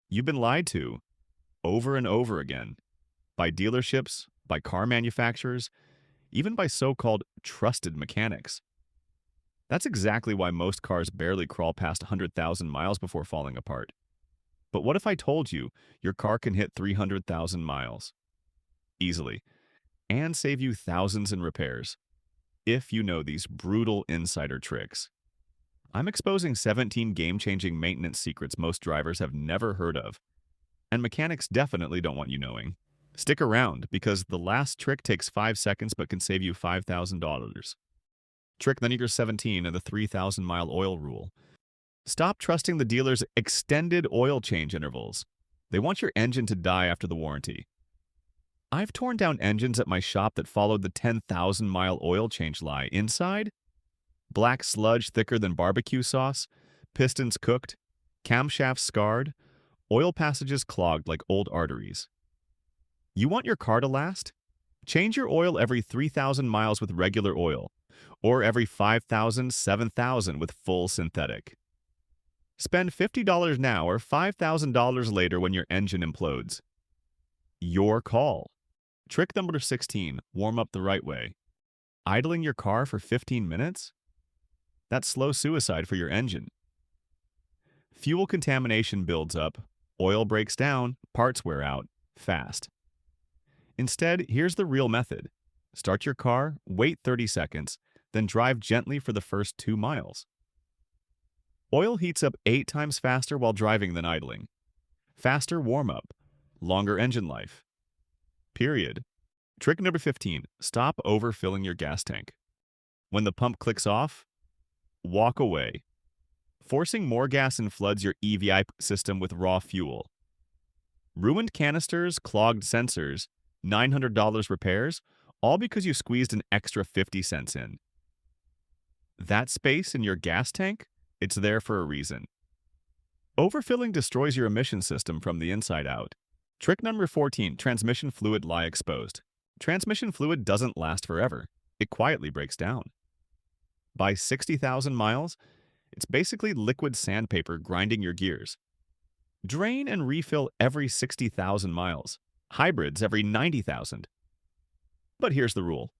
You've been lied to over and over again by dealerships, by car manufacturers, even by so-called trusted mechanics. That's exactly why most cars barely crawl past 100,000 miles before falling apart. But what if I told you your car can hit 300,000 miles easily and save you thousands in repairs if you know these brutal insider tricks? I'm exposing 17 game-changing maintenance secrets most drivers have never heard of, and mechanics definitely don't want you knowing. Stick around, because the last trick takes 5 seconds but can save you $5,000. Trick number 17 of the 3,000-mile oil rule. Stop trusting the dealer's extended oil change intervals. They want your engine to die after the warranty. I've torn down engines at my shop that followed the 10,000-mile oil change lie. Inside, black sludge thicker than barbecue sauce, pistons cooked, camshafts scarred, oil passages clogged like old arteries. You want your car to last? Change your oil every 3,000 miles with regular oil, or every 5,000, 7,000 with full synthetic. Spend $50 now or $5,000 later when your engine implodes. Your call. Trick number 16, warm up the right way. Idling your car for 15 minutes? That's slow suicide for your engine. Fuel contamination builds up, oil breaks down, parts wear out, fast. Instead, here's the real method. Start your car, wait 30 seconds, then drive gently for the first 2 miles. Oil heats up 8 times faster while driving than idling. Faster warm-up, longer engine life. Period. Trick number 15, stop overfilling your gas tank. When the pump clicks off, walk away. Forcing more gas in floods your EVI system with raw fuel. Ruined canisters, clogged sensors, $900 repairs, all because you squeezed an extra 50 cents in. That space in your gas tank? It's there for a reason. Overfilling destroys your emission system from the inside out. Trick number 14, transmission fluid lie exposed. Transmission fluid doesn't last forever. It quietly breaks down. By 60,000 miles, it's basically liquid sandpaper grinding your gears. Drain and refill every 60,000 miles. Hybrids every 90,000. But here's the rule.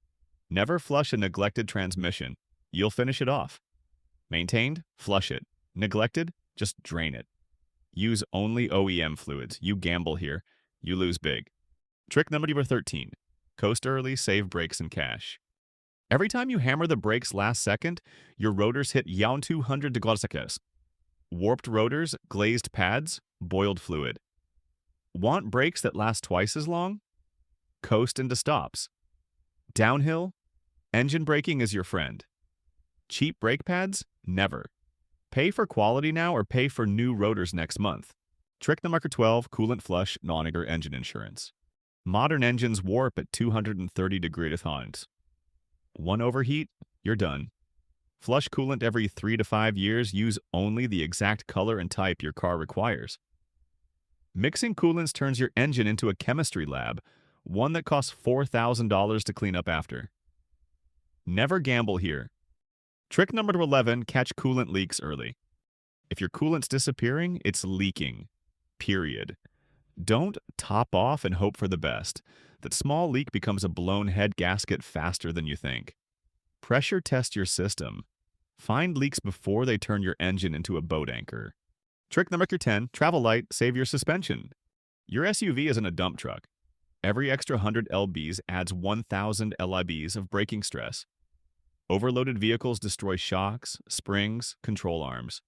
Never flush a neglected transmission. You'll finish it off. Maintained? Flush it. Neglected? Just drain it. Use only OEM fluids. You gamble here. You lose big. Trick number 13. Coast early, save brakes and cash. Every time you hammer the brakes last second, your rotors hit down 200 degrees. Warped rotors, glazed pads, boiled fluid. Want brakes that last twice as long? Coast into stops. Downhill? Engine braking is your friend. Cheap brake pads? Never. Pay for quality now or pay for new rotors next month. Trick number 12, coolant flush, non-eager engine insurance. Modern engines warp at 230 degrees Fahrenheit. One overheat, you're done. Flush coolant every 3 to 5 years. Use only the exact color and type your car requires. Mixing coolants turns your engine into a chemistry lab, one that costs $4,000 to clean up after. Never gamble here. Trick number 11, catch coolant leaks early. If your coolant's disappearing, it's leaking. Period. Don't top off and hope for the best. That small leak becomes a blown head gasket faster than you think. Pressure test your system. Find leaks before they turn your engine into a boat anchor. Trick number 10, travel light, save your suspension. Your SUV isn't a dump truck. Every extra 100 lbs adds 1,000 libs of braking stress. Overloaded vehicles destroy shocks, springs, control arms.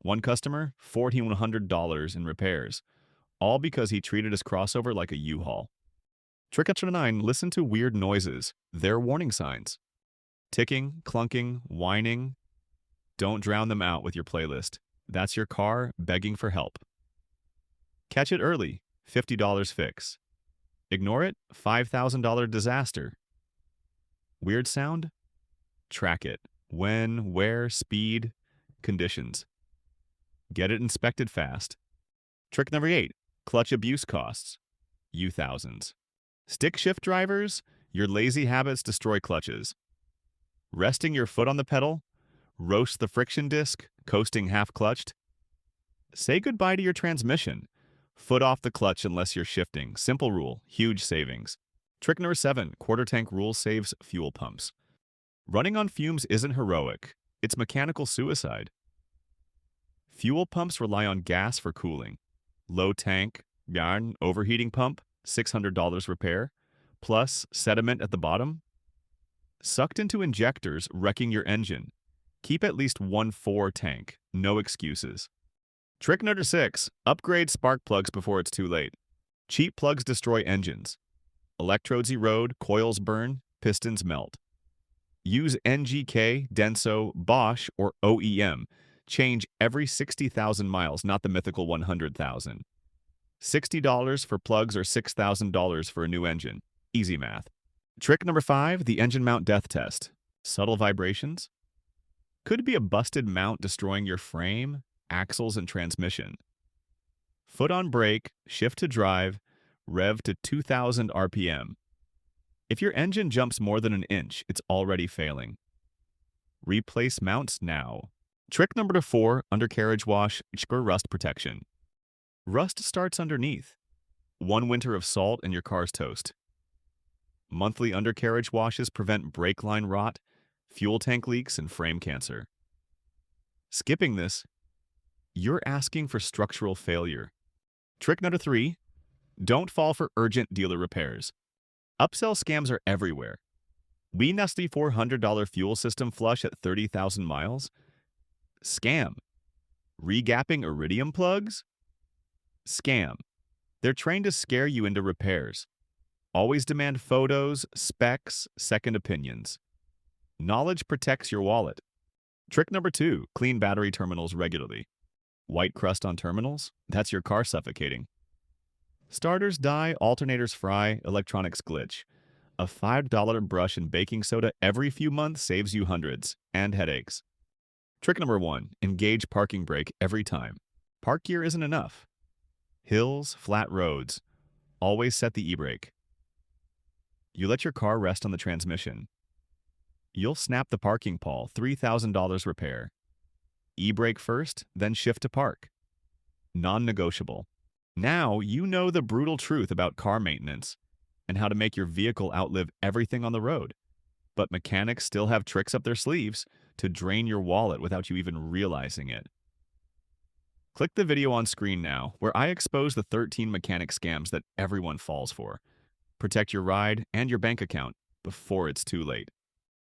One customer, $4,100 in repairs, all because he treated his crossover like a U-Haul. Trick number 9, listen to weird noises. They're warning signs. Ticking, clunking, whining. Don't drown them out with your playlist. That's your car begging for help. Catch it early, $50 fix. Ignore it, $5,000 disaster. Weird sound? Track it. When, where, speed, conditions. Get it inspected fast. Trick number 8, clutch abuse costs. You thousands. Stick shift drivers, your lazy habits destroy clutches. Resting your foot on the pedal, roast the friction disc, coasting half-clutched. Say goodbye to your transmission. Foot off the clutch unless you're shifting. Simple rule, huge savings. Trick number 7, quarter tank rule saves fuel pumps. Running on fumes isn't heroic. It's mechanical suicide. Fuel pumps rely on gas for cooling. Low tank, yarn, overheating pump, $600 repair, plus sediment at the bottom. Sucked into injectors, wrecking your engine. Keep at least 1.4 tank. No excuses. Trick number 6, upgrade spark plugs before it's too late. Cheap plugs destroy engines. Electrodes erode, coils burn, pistons melt. Use NGK, Denso, Bosch, or OEM. Change every 60,000 miles, not the mythical 100,000. $60 for plugs or $6,000 for a new engine. Easy math. Trick number 5, the engine mount death test. Subtle vibrations? Could be a busted mount destroying your frame, axles, and transmission. Foot on brake, shift to drive, rev to 2,000 RPM. If your engine jumps more than an inch, it's already failing. Replace mounts now. Trick number 4, undercarriage wash or rust protection. Rust starts underneath. One winter of salt and your car's toast. Monthly undercarriage washes prevent brake line rot, fuel tank leaks, and frame cancer. Skipping this, you're asking for structural failure. Trick number 3, don't fall for urgent dealer repairs. Upsell scams are everywhere. We nasty $400 fuel system flush at 30,000 miles? Scam. Regapping iridium plugs? Scam. They're trained to scare you into repairs. Always demand photos, specs, second opinions. Knowledge protects your wallet. Trick number 2, clean battery terminals regularly. White crust on terminals? That's your car suffocating. Starters die, alternators fry, electronics glitch. A $5 brush and baking soda every few months saves you hundreds, and headaches. Trick number 1, engage parking brake every time. Park gear isn't enough. Hills, flat roads. Always set the e-brake. You let your car rest on the transmission. You'll snap the parking pawl, $3,000 repair. E-brake first, then shift to park. Non-negotiable. Now you know the brutal truth about car maintenance and how to make your vehicle outlive everything on the road. But mechanics still have tricks up their sleeves to drain your wallet without you even realizing it. Click the video on screen now, where I expose the 13 mechanic scams that everyone falls for. Protect your ride and your bank account before it's too late.